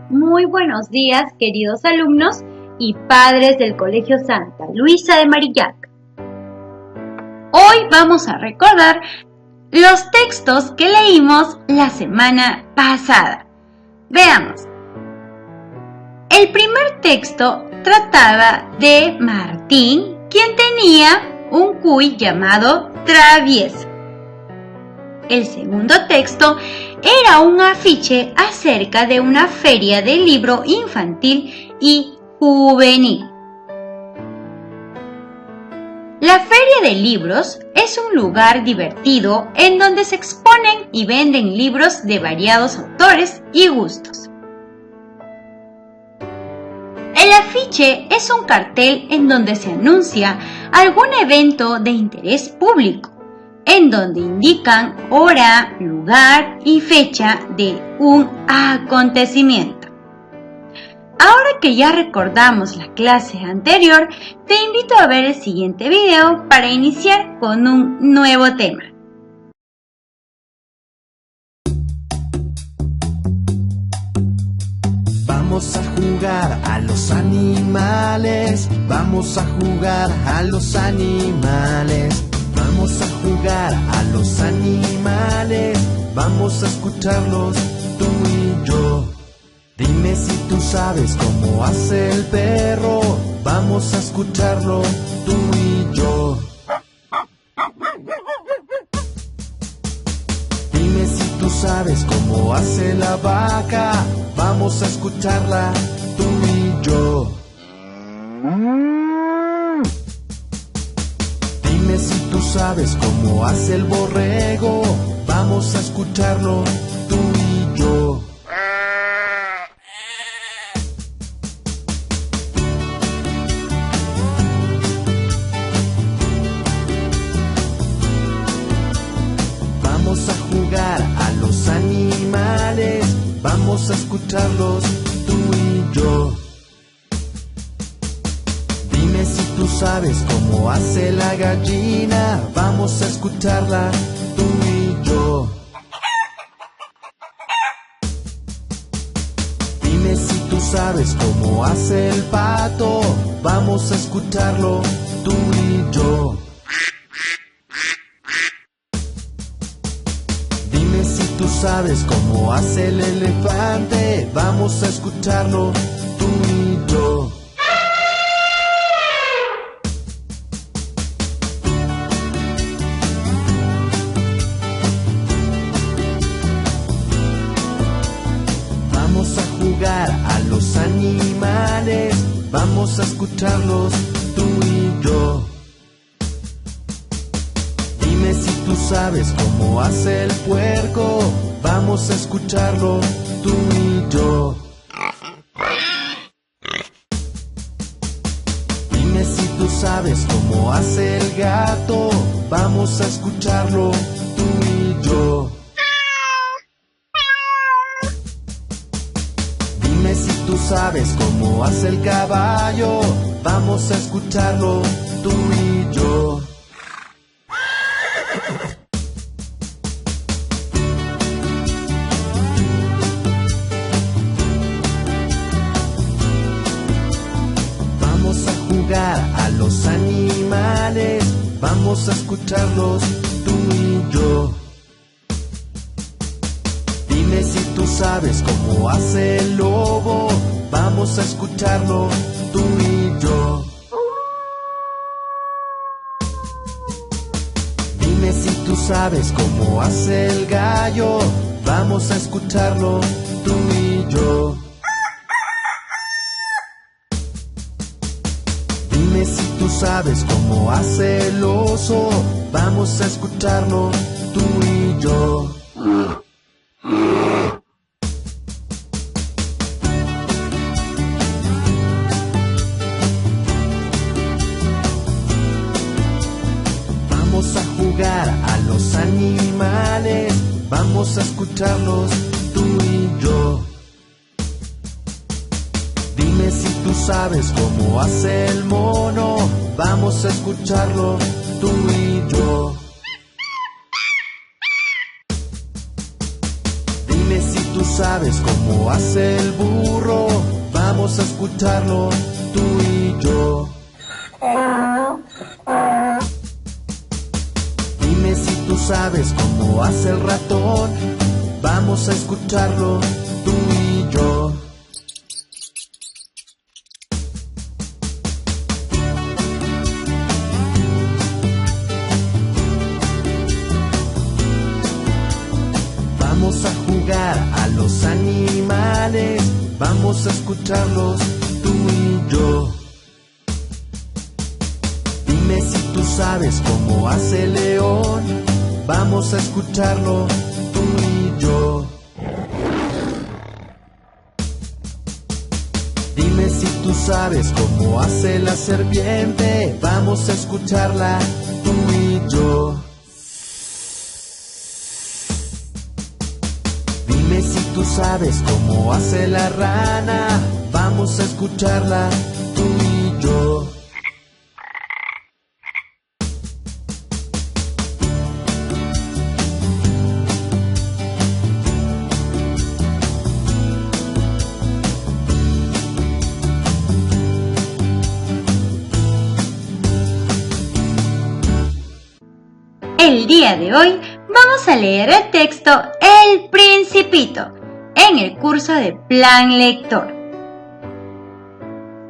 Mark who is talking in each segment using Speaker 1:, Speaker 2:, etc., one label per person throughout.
Speaker 1: Muy buenos días, queridos alumnos y padres del Colegio Santa Luisa de Marillac. Hoy vamos a recordar los textos que leímos la semana pasada. Veamos. El primer texto trataba de Martín, quien tenía un cuy llamado Travieso. El segundo texto era un afiche acerca de una feria de libro infantil y juvenil. La feria de libros es un lugar divertido en donde se exponen y venden libros de variados autores y gustos. El afiche es un cartel en donde se anuncia algún evento de interés público, en donde indican hora, lugar y fecha de un acontecimiento. Ahora que ya recordamos la clase anterior, te invito a ver el siguiente video para iniciar con un nuevo tema.
Speaker 2: Vamos a jugar a los animales, vamos a jugar a los animales. Vamos a jugar a los animales, vamos a escucharlos tú y yo. Dime si tú sabes cómo hace el perro, vamos a escucharlo tú y yo. Dime si tú sabes cómo hace la vaca, vamos a escucharla tú y yo. Dime si tú sabes cómo hace el borrego, vamos a escucharlo tú y yo. Vamos a jugar a los animales, vamos a escucharlos tú y yo. Dime si tú sabes cómo hace la gallina, vamos a escucharla tú y yo. Dime si tú sabes cómo hace el pato, vamos a escucharlo tú y yo. Dime si tú sabes cómo hace el elefante, vamos a escucharlo tú y yo. Vamos a jugar a los animales, vamos a escucharlos tú y yo. Dime si tú sabes cómo hace el puerco, vamos a escucharlo tú y yo. Dime si tú sabes cómo hace el gato, vamos a escucharlo tú y yo. Dime si tú sabes cómo hace el caballo, vamos a escucharlo tú y yo. Vamos a jugar a los animales, vamos a escucharlos tú y yo. Dime si tú sabes cómo hace el lobo, vamos a escucharlo tú y yo. Dime si tú sabes cómo hace el gallo, vamos a escucharlo tú y yo. Dime si tú sabes cómo hace el oso, vamos a escucharlo tú y yo. Vamos a jugar a los animales, vamos a escucharlos tú y yo. Dime si tú sabes cómo hace el mono, vamos a escucharlo tú y yo. Dime si tú sabes cómo hace el burro, vamos a escucharlo tú y yo. Dime si tú sabes cómo hace el ratón, vamos a escucharlo tú y yo. Vamos a jugar a los animales, vamos a escucharlos tú y yo. Dime si tú sabes cómo hace el león, vamos a escucharlo tú y yo. Dime si tú sabes cómo hace la serpiente, vamos a escucharla tú y yo. Dime si tú sabes cómo hace la rana, vamos a escucharla tú y yo.
Speaker 1: El día de hoy vamos a leer el texto El Principito en el curso de Plan Lector.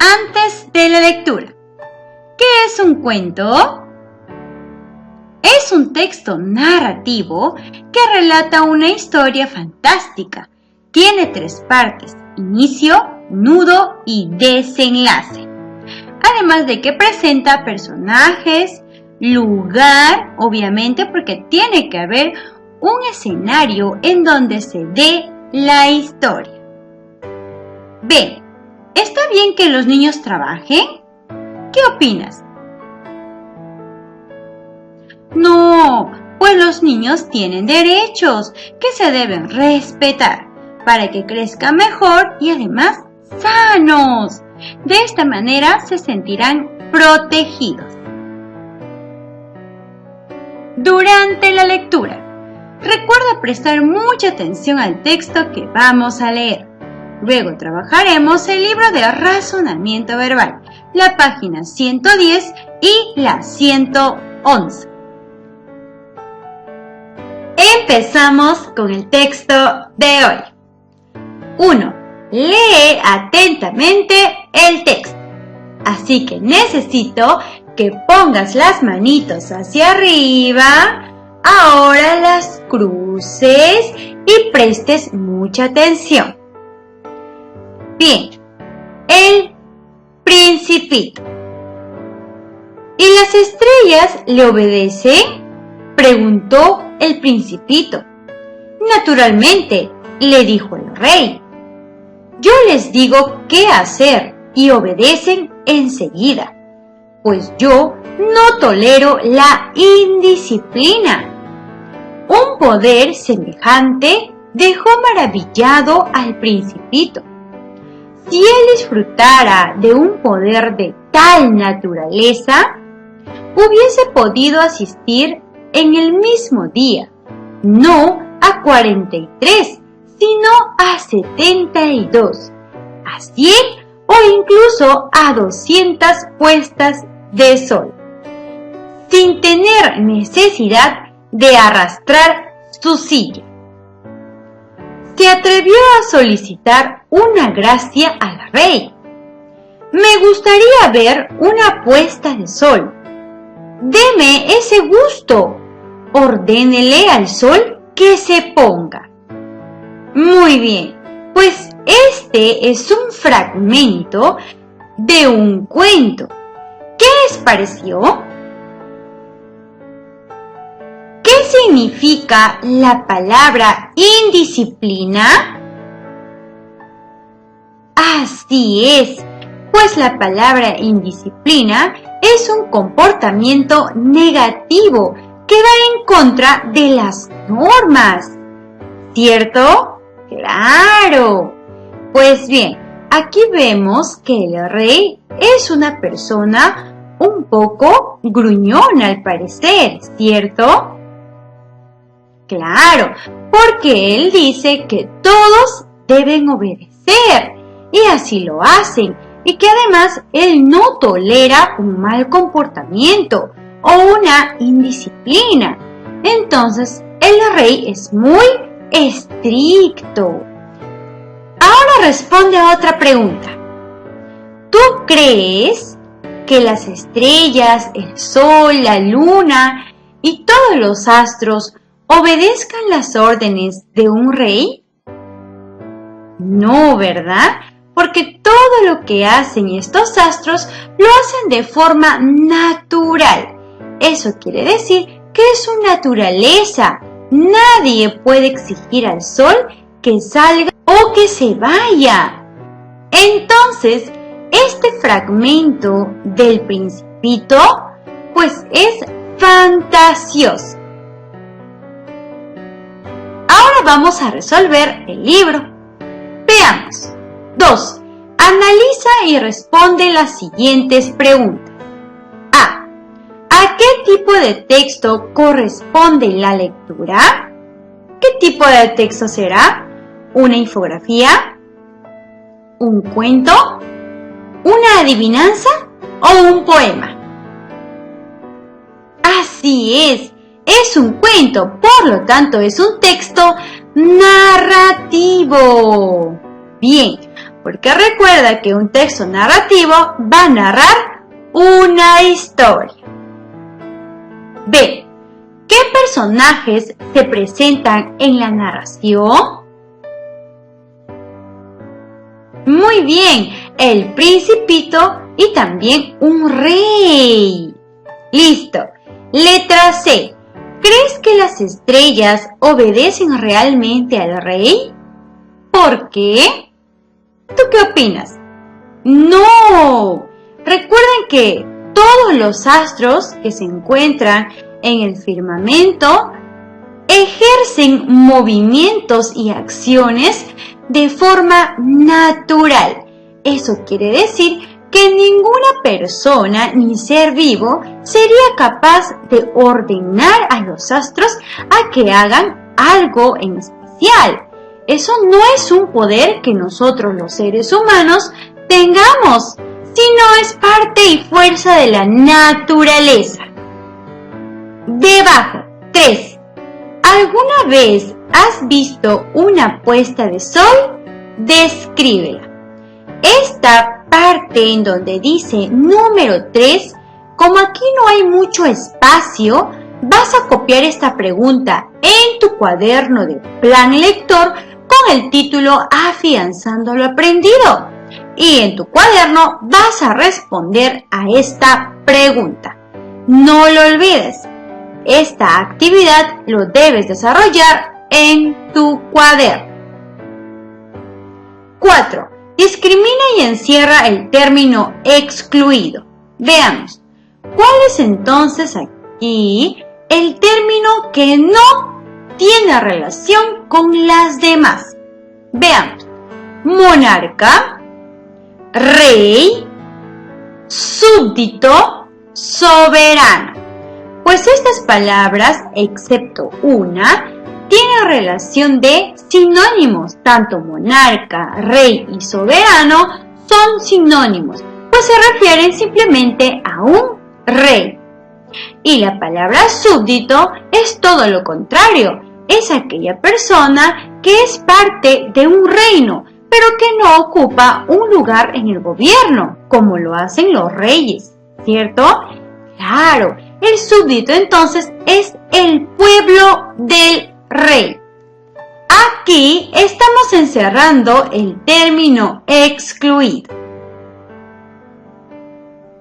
Speaker 1: Antes de la lectura, ¿qué es un cuento? Es un texto narrativo que relata una historia fantástica. Tiene 3 partes: inicio, nudo y desenlace. Además de que presenta personajes, lugar, obviamente, porque tiene que haber un escenario en donde se dé la historia. B. ¿Está bien que los niños trabajen? ¿Qué opinas? No, pues los niños tienen derechos que se deben respetar para que crezcan mejor y además sanos. De esta manera se sentirán protegidos. Durante la lectura, recuerda prestar mucha atención al texto que vamos a leer. Luego trabajaremos el libro de razonamiento verbal, la página 110 y la 111. Empezamos con el texto de hoy. 1. Lee atentamente el texto. Así que necesito que pongas las manitos hacia arriba, ahora las cruces y prestes mucha atención. Bien, el Principito. ¿Y las estrellas le obedecen?, preguntó el Principito. Naturalmente, le dijo el rey. Yo les digo qué hacer y obedecen enseguida, pues yo no tolero la indisciplina. Un poder semejante dejó maravillado al Principito. Si él disfrutara de un poder de tal naturaleza, hubiese podido asistir en el mismo día, no a 43, sino a 72, a 100 o incluso a 200 puestas de sol, sin tener necesidad de arrastrar su silla. Se atrevió a solicitar una gracia al rey. Me gustaría ver una puesta de sol. Deme ese gusto. Ordénele al sol que se ponga. Muy bien, pues este es un fragmento de un cuento. ¿Qué les pareció? ¿Qué significa la palabra indisciplina? Así es, pues la palabra indisciplina es un comportamiento negativo que va en contra de las normas, ¿cierto? ¡Claro! Pues bien, aquí vemos que el rey es una persona un poco gruñona al parecer, ¿cierto? Claro, porque él dice que todos deben obedecer, y así lo hacen, y que además él no tolera un mal comportamiento o una indisciplina. Entonces el rey es muy estricto. Ahora responde a otra pregunta. ¿Tú crees que las estrellas, el sol, la luna y todos los astros obedezcan las órdenes de un rey? No, ¿verdad? Porque todo lo que hacen estos astros lo hacen de forma natural. Eso quiere decir que es su naturaleza. Nadie puede exigir al sol que salga o que se vaya. Entonces, este fragmento del Principito, pues es fantasioso. Ahora vamos a resolver el libro. Veamos. 2. Analiza y responde las siguientes preguntas. A. ¿A qué tipo de texto corresponde la lectura? ¿Qué tipo de texto será? ¿Una infografía? ¿Un cuento? ¿Una adivinanza? ¿O un poema? Así es un cuento, por lo tanto es un texto narrativo. Bien, porque recuerda que un texto narrativo va a narrar una historia. B. ¿Qué personajes se presentan en la narración? Muy bien, el Principito y también un rey. Listo. Letra C. ¿Crees que las estrellas obedecen realmente al rey? ¿Por qué? ¿Tú qué opinas? ¡No! Recuerden que todos los astros que se encuentran en el firmamento ejercen movimientos y acciones de forma natural. Eso quiere decir que ninguna persona ni ser vivo sería capaz de ordenar a los astros a que hagan algo en especial. Eso no es un poder que nosotros los seres humanos tengamos, sino es parte y fuerza de la naturaleza. Debajo, 3. ¿Alguna vez has visto una puesta de sol? Descríbela. Esta parte en donde dice número 3, como aquí no hay mucho espacio, vas a copiar esta pregunta en tu cuaderno de plan lector con el título Afianzando lo aprendido. Y en tu cuaderno vas a responder a esta pregunta. No lo olvides. Esta actividad lo debes desarrollar en tu cuaderno. 4. Discrimina y encierra el término excluido. Veamos. ¿Cuál es entonces aquí el término que no tiene relación con las demás? Veamos. Monarca, rey, súbdito, soberano. Pues estas palabras, excepto una, tienen relación de sinónimos. Tanto monarca, rey y soberano son sinónimos, pues se refieren simplemente a un rey. Y la palabra súbdito es todo lo contrario. Es aquella persona que es parte de un reino, pero que no ocupa un lugar en el gobierno, como lo hacen los reyes, ¿cierto? Claro, el súbdito entonces es el pueblo del rey. Aquí estamos encerrando el término excluido.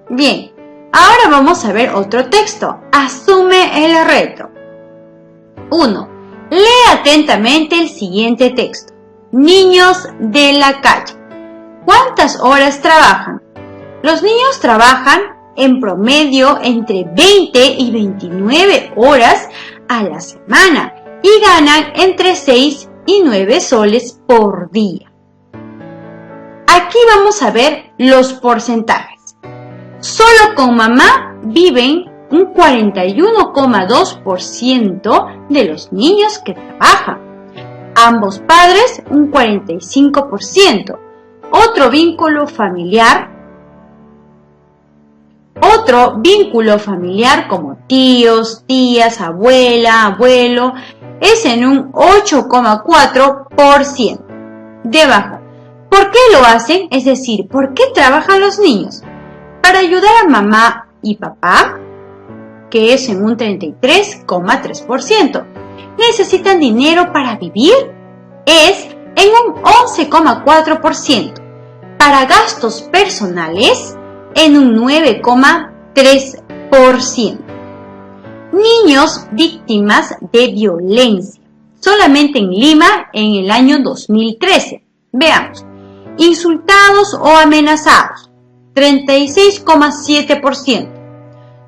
Speaker 1: Bien, ahora vamos a ver otro texto. Asume el reto. 1. Lee atentamente el siguiente texto. Niños de la calle. ¿Cuántas horas trabajan? Los niños trabajan en promedio entre 20 y 29 horas a la semana y ganan entre 6 y 9 soles por día. Aquí vamos a ver los porcentajes. Solo con mamá viven un 41,2% de los niños que trabajan. ambos padres un 45%. Otro vínculo familiar como tíos, tías, abuela, abuelo, es en un 8,4%. Debajo, ¿por qué lo hacen? Es decir, ¿por qué trabajan los niños? Para ayudar a mamá y papá, que es en un 33,3%. ¿Necesitan dinero para vivir? Es en un 11,4%. Para gastos personales, en un 9,3%. Niños víctimas de violencia. Solamente en Lima en el año 2013. Veamos. Insultados o amenazados. 36,7%.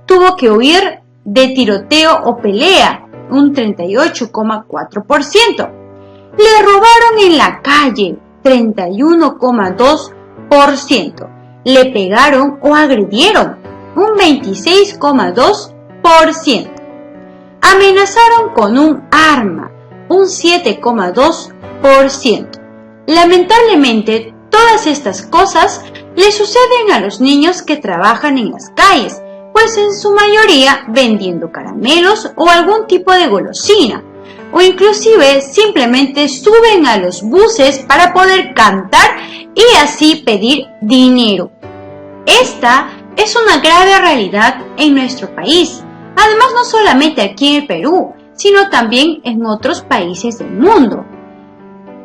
Speaker 1: Tuvo que huir de tiroteo o pelea. Un 38,4%. Le robaron en la calle. 31,2%. Le pegaron o agredieron. Un 26,2%. Amenazaron con un arma. Un 7,2%. Lamentablemente, todas estas cosas le suceden a los niños que trabajan en las calles, pues en su mayoría vendiendo caramelos o algún tipo de golosina, o inclusive simplemente suben a los buses para poder cantar y así pedir dinero. Esta es una grave realidad en nuestro país, además no solamente aquí en el Perú, sino también en otros países del mundo.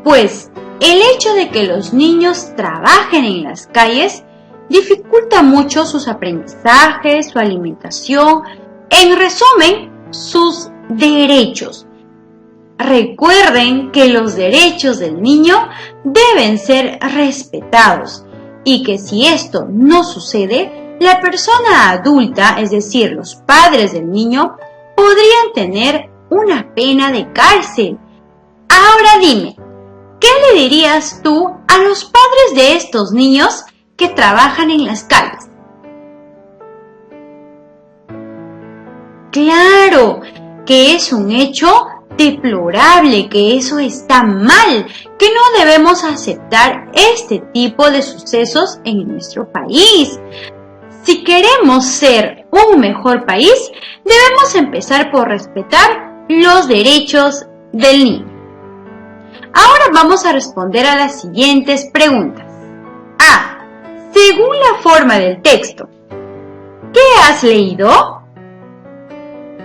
Speaker 1: Pues el hecho de que los niños trabajen en las calles dificulta mucho sus aprendizajes, su alimentación, en resumen, sus derechos. Recuerden que los derechos del niño deben ser respetados y que si esto no sucede, la persona adulta, es decir, los padres del niño, podrían tener una pena de cárcel. Ahora dime, ¿qué le dirías tú a los padres de estos niños que trabajan en las calles? Claro, que es un hecho deplorable, que eso está mal, que no debemos aceptar este tipo de sucesos en nuestro país. Si queremos ser un mejor país, debemos empezar por respetar los derechos del niño. Ahora vamos a responder a las siguientes preguntas. A. Según la forma del texto, ¿qué has leído?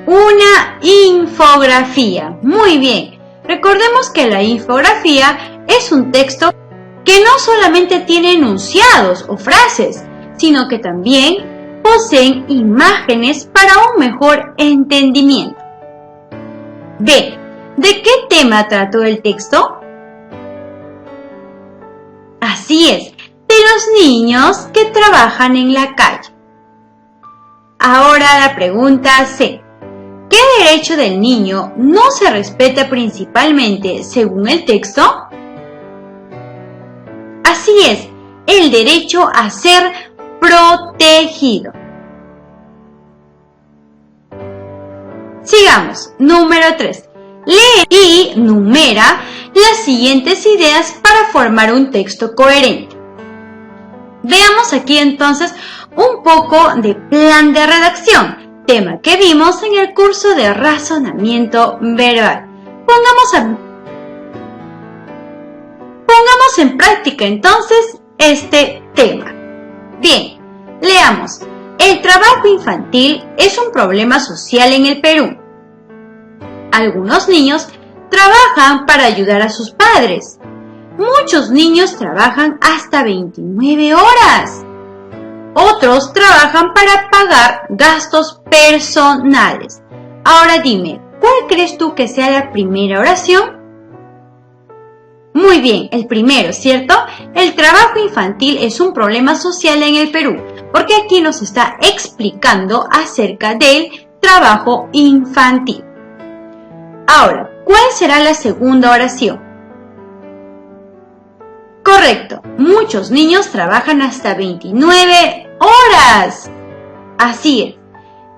Speaker 1: Una infografía. Muy bien. Recordemos que la infografía es un texto que no solamente tiene enunciados o frases, sino que también poseen imágenes para un mejor entendimiento. B. ¿De qué tema trató el texto? Así es, de los niños que trabajan en la calle. Ahora la pregunta C. ¿Qué derecho del niño no se respeta principalmente según el texto? Así es, el derecho a ser protegido. Sigamos. Número 3. Lee y numera las siguientes ideas para formar un texto coherente. Veamos aquí entonces un poco de plan de redacción, tema que vimos en el curso de razonamiento verbal. Pongamos en práctica entonces este tema. Bien, leamos. El trabajo infantil es un problema social en el Perú. Algunos niños trabajan para ayudar a sus padres. Muchos niños trabajan hasta 29 horas. Otros trabajan para pagar gastos personales. Ahora dime, ¿cuál crees tú que sea la primera oración? Muy bien, el primero, ¿cierto? El trabajo infantil es un problema social en el Perú, porque aquí nos está explicando acerca del trabajo infantil. Ahora, ¿cuál será la segunda oración? Correcto, muchos niños trabajan hasta 29 horas. Así es.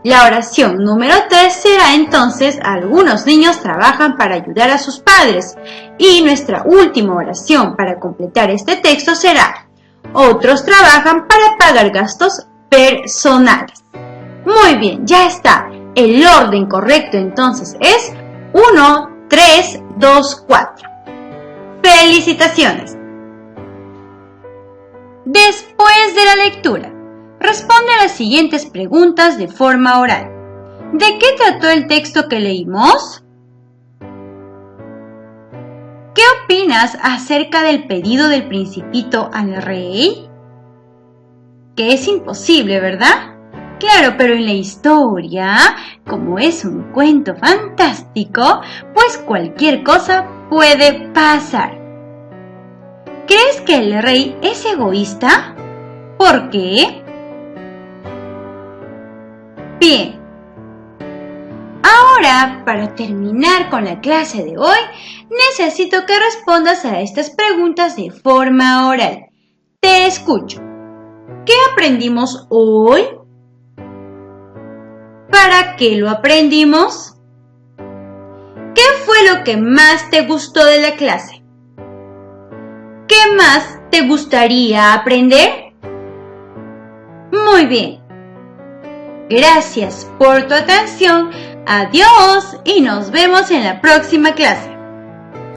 Speaker 1: La oración número 3 será entonces: algunos niños trabajan para ayudar a sus padres. Y nuestra última oración para completar este texto será: otros trabajan para pagar gastos personales. Muy bien, ya está. El orden correcto entonces es 1, 3, 2, 4. ¡Felicitaciones! Después de la lectura, responde a las siguientes preguntas de forma oral. ¿De qué trató el texto que leímos? ¿Qué opinas acerca del pedido del Principito al rey? Que es imposible, ¿verdad? Claro, pero en la historia, como es un cuento fantástico, pues cualquier cosa puede pasar. ¿Crees que el rey es egoísta? ¿Por qué? Bien. Ahora, para terminar con la clase de hoy, necesito que respondas a estas preguntas de forma oral. Te escucho. ¿Qué aprendimos hoy? ¿Para qué lo aprendimos? ¿Qué fue lo que más te gustó de la clase? ¿Qué más te gustaría aprender? Muy bien. Gracias por tu atención. Adiós y nos vemos en la próxima clase.